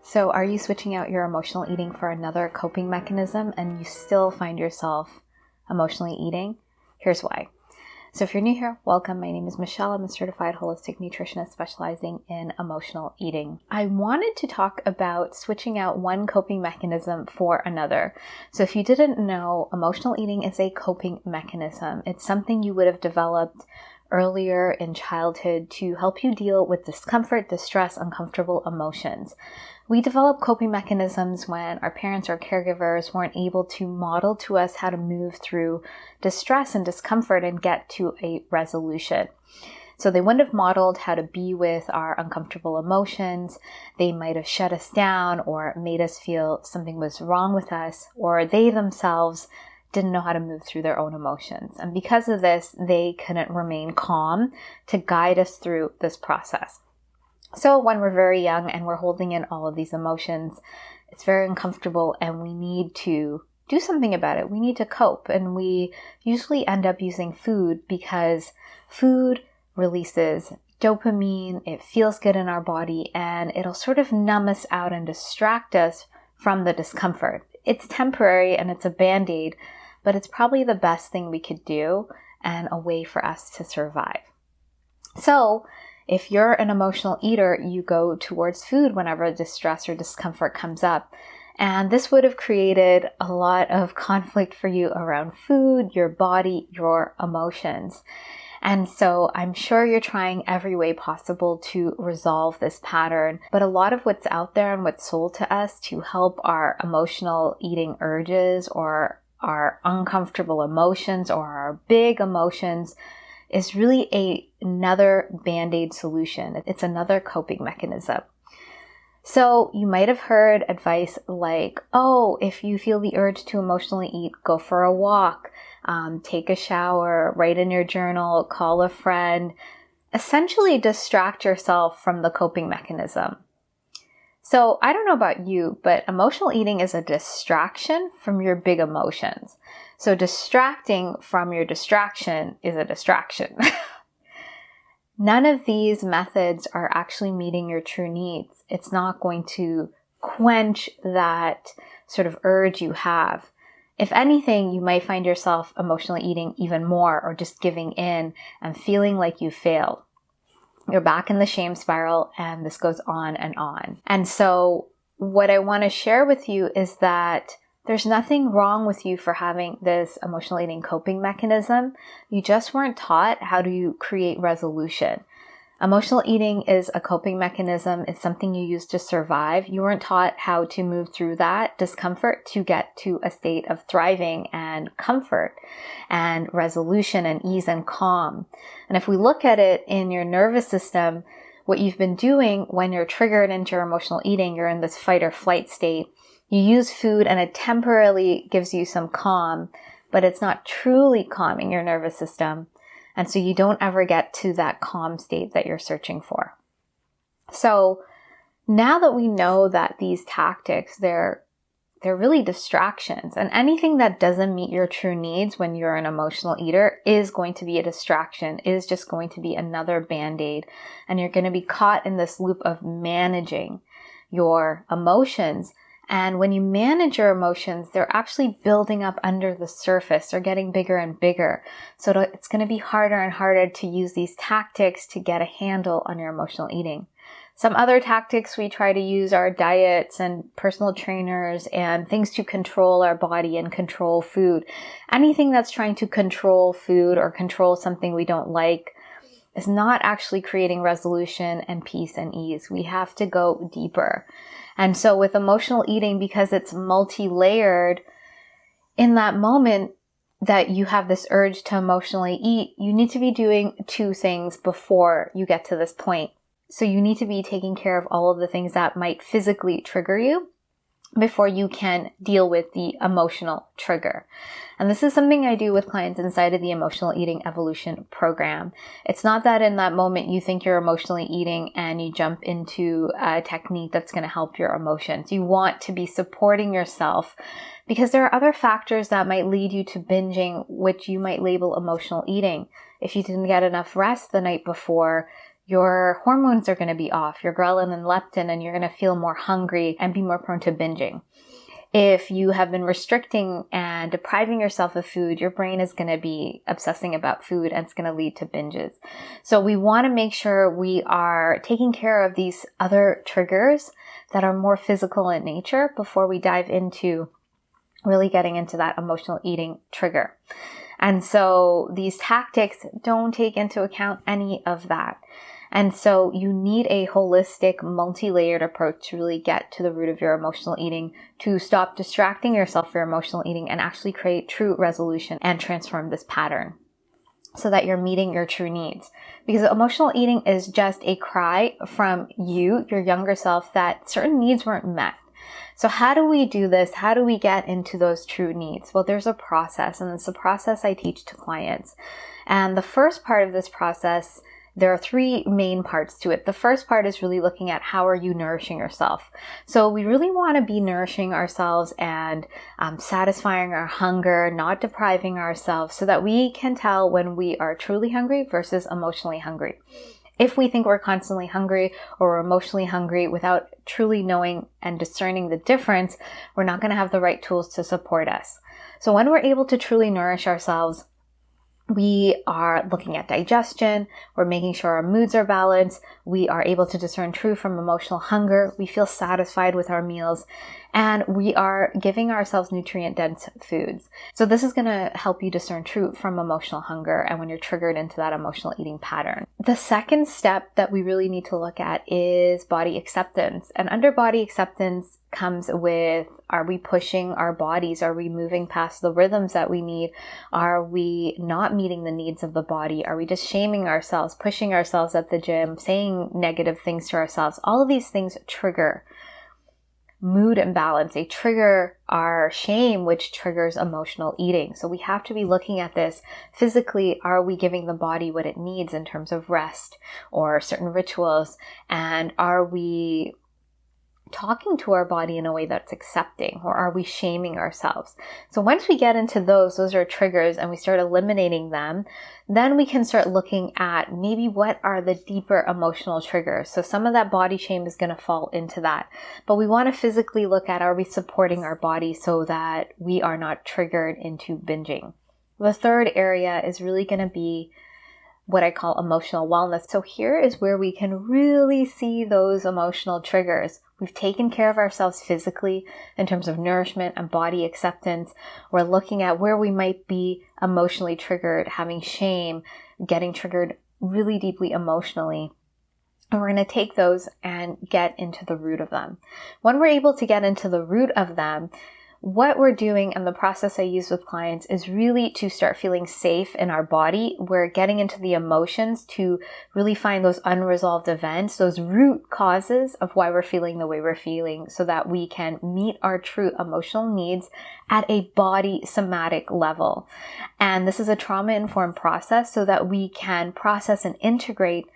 So are you switching out your emotional eating for another coping mechanism and you still find yourself emotionally eating? Here's why. So if you're new here, welcome. My name is Michelle. I'm a certified holistic nutritionist specializing in emotional eating. I wanted to talk about switching out one coping mechanism for another. So if you didn't know, emotional eating is a coping mechanism. It's something you would have developed earlier in childhood to help you deal with discomfort, distress, uncomfortable emotions. We develop coping mechanisms when our parents or caregivers weren't able to model to us how to move through distress and discomfort and get to a resolution. So they wouldn't have modeled how to be with our uncomfortable emotions. They might have shut us down or made us feel something was wrong with us, or they themselves didn't know how to move through their own emotions. And because of this, they couldn't remain calm to guide us through this process. So when we're very young and we're holding in all of these emotions, it's very uncomfortable and we need to do something about it. We need to cope, and we usually end up using food because food releases dopamine, it feels good in our body, and it'll sort of numb us out and distract us from the discomfort. It's temporary and it's a bandaid, but it's probably the best thing we could do and a way for us to survive. So if you're an emotional eater, you go towards food whenever distress or discomfort comes up. And this would have created a lot of conflict for you around food, your body, your emotions. And so I'm sure you're trying every way possible to resolve this pattern. But a lot of what's out there and what's sold to us to help our emotional eating urges or our uncomfortable emotions or our big emotions is really another band-aid solution. It's another coping mechanism. So you might have heard advice like, oh, if you feel the urge to emotionally eat, go for a walk, take a shower, write in your journal, call a friend. Essentially distract yourself from the coping mechanism. So I don't know about you, but emotional eating is a distraction from your big emotions. So distracting from your distraction is a distraction. None of these methods are actually meeting your true needs. It's not going to quench that sort of urge you have. If anything, you might find yourself emotionally eating even more or just giving in and feeling like you failed. You're back in the shame spiral, and this goes on and on. And so what I want to share with you is that there's nothing wrong with you for having this emotional eating coping mechanism. You just weren't taught how to create resolution. Emotional eating is a coping mechanism. It's something you use to survive. You weren't taught how to move through that discomfort to get to a state of thriving and comfort and resolution and ease and calm. And if we look at it in your nervous system, what you've been doing when you're triggered into your emotional eating, you're in this fight or flight state. You use food and it temporarily gives you some calm, but it's not truly calming your nervous system. And so you don't ever get to that calm state that you're searching for. So now that we know that these tactics, they're really distractions, and anything that doesn't meet your true needs when you're an emotional eater is going to be a distraction, is just going to be another band-aid. And you're going to be caught in this loop of managing your emotions. And when you manage your emotions, they're actually building up under the surface. They're getting bigger and bigger. So it's going to be harder and harder to use these tactics to get a handle on your emotional eating. Some other tactics we try to use are diets and personal trainers and things to control our body and control food. Anything that's trying to control food or control something we don't like is not actually creating resolution and peace and ease. We have to go deeper. And so with emotional eating, because it's multi-layered, in that moment that you have this urge to emotionally eat, you need to be doing two things before you get to this point. So you need to be taking care of all of the things that might physically trigger you before you can deal with the emotional trigger. And this is something I do with clients inside of the Emotional Eating Evolution program. It's not that in that moment you think you're emotionally eating and you jump into a technique that's going to help your emotions. You want to be supporting yourself because there are other factors that might lead you to binging, which you might label emotional eating. If you didn't get enough rest the night before, your hormones are going to be off, your ghrelin and leptin, and you're going to feel more hungry and be more prone to binging. If you have been restricting and depriving yourself of food, your brain is going to be obsessing about food and it's going to lead to binges. So we want to make sure we are taking care of these other triggers that are more physical in nature before we dive into really getting into that emotional eating trigger. And so these tactics don't take into account any of that. And so you need a holistic, multi-layered approach to really get to the root of your emotional eating, to stop distracting yourself for your emotional eating and actually create true resolution and transform this pattern so that you're meeting your true needs. Because emotional eating is just a cry from you, your younger self, that certain needs weren't met. So how do we do this? How do we get into those true needs? Well, there's a process, and it's a process I teach to clients. And the first part of this process, there are three main parts to it. The first part is really looking at how are you nourishing yourself. So we really want to be nourishing ourselves and satisfying our hunger, not depriving ourselves, so that we can tell when we are truly hungry versus emotionally hungry. If we think we're constantly hungry or we're emotionally hungry without truly knowing and discerning the difference, we're not going to have the right tools to support us. So when we're able to truly nourish ourselves, we are looking at digestion, we're making sure our moods are balanced, we are able to discern true from emotional hunger, we feel satisfied with our meals, and we are giving ourselves nutrient-dense foods. So this is going to help you discern true from emotional hunger and when you're triggered into that emotional eating pattern. The second step that we really need to look at is body acceptance. And under body acceptance comes with, are we pushing our bodies? Are we moving past the rhythms that we need? Are we not meeting the needs of the body? Are we just shaming ourselves, pushing ourselves at the gym, saying negative things to ourselves? All of these things trigger mood imbalance. They trigger our shame, which triggers emotional eating. So we have to be looking at this physically. Are we giving the body what it needs in terms of rest or certain rituals? And are we talking to our body in a way that's accepting, or are we shaming ourselves? So once we get into those are triggers and we start eliminating them, then we can start looking at maybe what are the deeper emotional triggers. So some of that body shame is going to fall into that, but we want to physically look at, are we supporting our body so that we are not triggered into binging? The third area is really going to be what I call emotional wellness. So here is where we can really see those emotional triggers. We've taken care of ourselves physically in terms of nourishment and body acceptance. We're looking at where we might be emotionally triggered, having shame, getting triggered really deeply emotionally. And we're going to take those and get into the root of them. When we're able to get into the root of them, what we're doing and the process I use with clients is really to start feeling safe in our body. We're getting into the emotions to really find those unresolved events, those root causes of why we're feeling the way we're feeling, so that we can meet our true emotional needs at a body somatic level. And this is a trauma-informed process so that we can process and integrate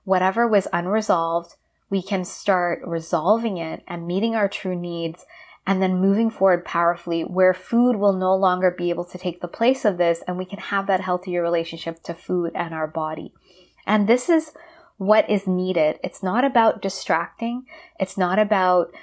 whatever was unresolved. We can start resolving it and meeting our true needs, and then moving forward powerfully, where food will no longer be able to take the place of this, and we can have that healthier relationship to food and our body. And this is what is needed. It's not about distracting. It's not about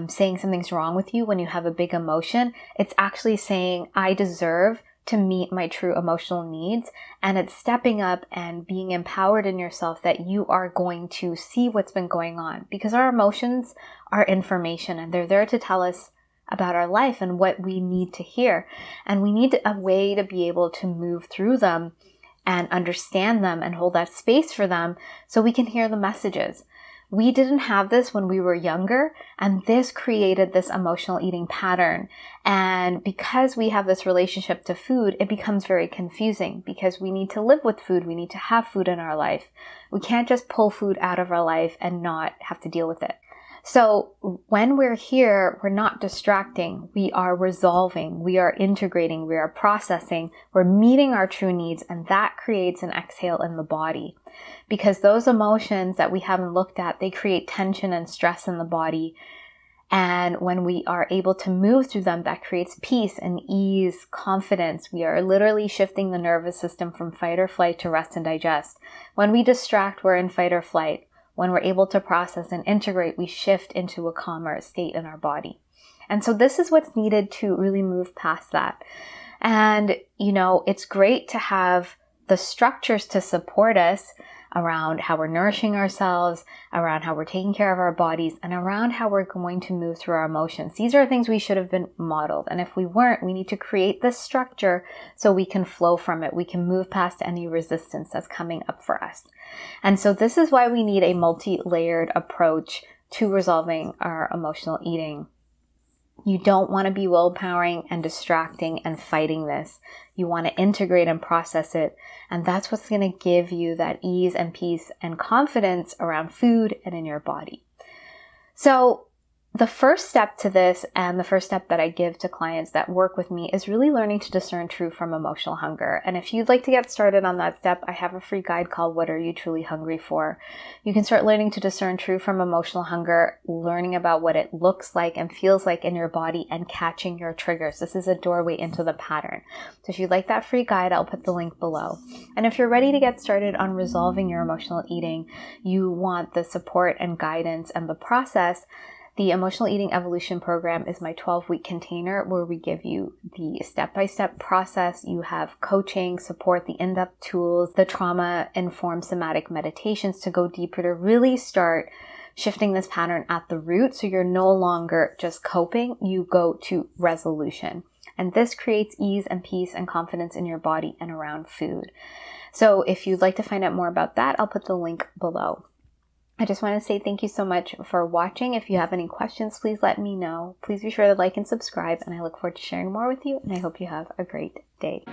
saying something's wrong with you when you have a big emotion. It's actually saying, I deserve to meet my true emotional needs. And it's stepping up and being empowered in yourself that you are going to see what's been going on, because our emotions are information and they're there to tell us about our life and what we need to hear. And we need a way to be able to move through them and understand them and hold that space for them so we can hear the messages. We didn't have this when we were younger, and this created this emotional eating pattern. And because we have this relationship to food, it becomes very confusing because we need to live with food. We need to have food in our life. We can't just pull food out of our life and not have to deal with it. So when we're here, we're not distracting. We are resolving. We are integrating. We are processing. We're meeting our true needs, and that creates an exhale in the body. Because those emotions that we haven't looked at, they create tension and stress in the body. And when we are able to move through them, that creates peace and ease, confidence. We are literally shifting the nervous system from fight or flight to rest and digest. When we distract, we're in fight or flight. When we're able to process and integrate, we shift into a calmer state in our body. And so this is what's needed to really move past that. And, it's great to have the structures to support us around how we're nourishing ourselves, around how we're taking care of our bodies, and around how we're going to move through our emotions. These are things we should have been modeled. And if we weren't, we need to create this structure so we can flow from it. We can move past any resistance that's coming up for us. And so this is why we need a multi-layered approach to resolving our emotional eating. You don't want to be willpowering and distracting and fighting this. You want to integrate and process it. And that's what's going to give you that ease and peace and confidence around food and in your body. So the first step to this, and the first step that I give to clients that work with me, is really learning to discern true from emotional hunger. And if you'd like to get started on that step, I have a free guide called What Are You Truly Hungry For? You can start learning to discern true from emotional hunger, learning about what it looks like and feels like in your body, and catching your triggers. This is a doorway into the pattern. So if you'd like that free guide, I'll put the link below. And if you're ready to get started on resolving your emotional eating, you want the support and guidance and the process, the Emotional Eating Evolution Program is my 12-week container where we give you the step-by-step process. You have coaching, support, the in-depth tools, the trauma-informed somatic meditations to go deeper, to really start shifting this pattern at the root so you're no longer just coping, you go to resolution. And this creates ease and peace and confidence in your body and around food. So if you'd like to find out more about that, I'll put the link below. I just want to say thank you so much for watching. If you have any questions, please let me know. Please be sure to like and subscribe, and I look forward to sharing more with you, and I hope you have a great day.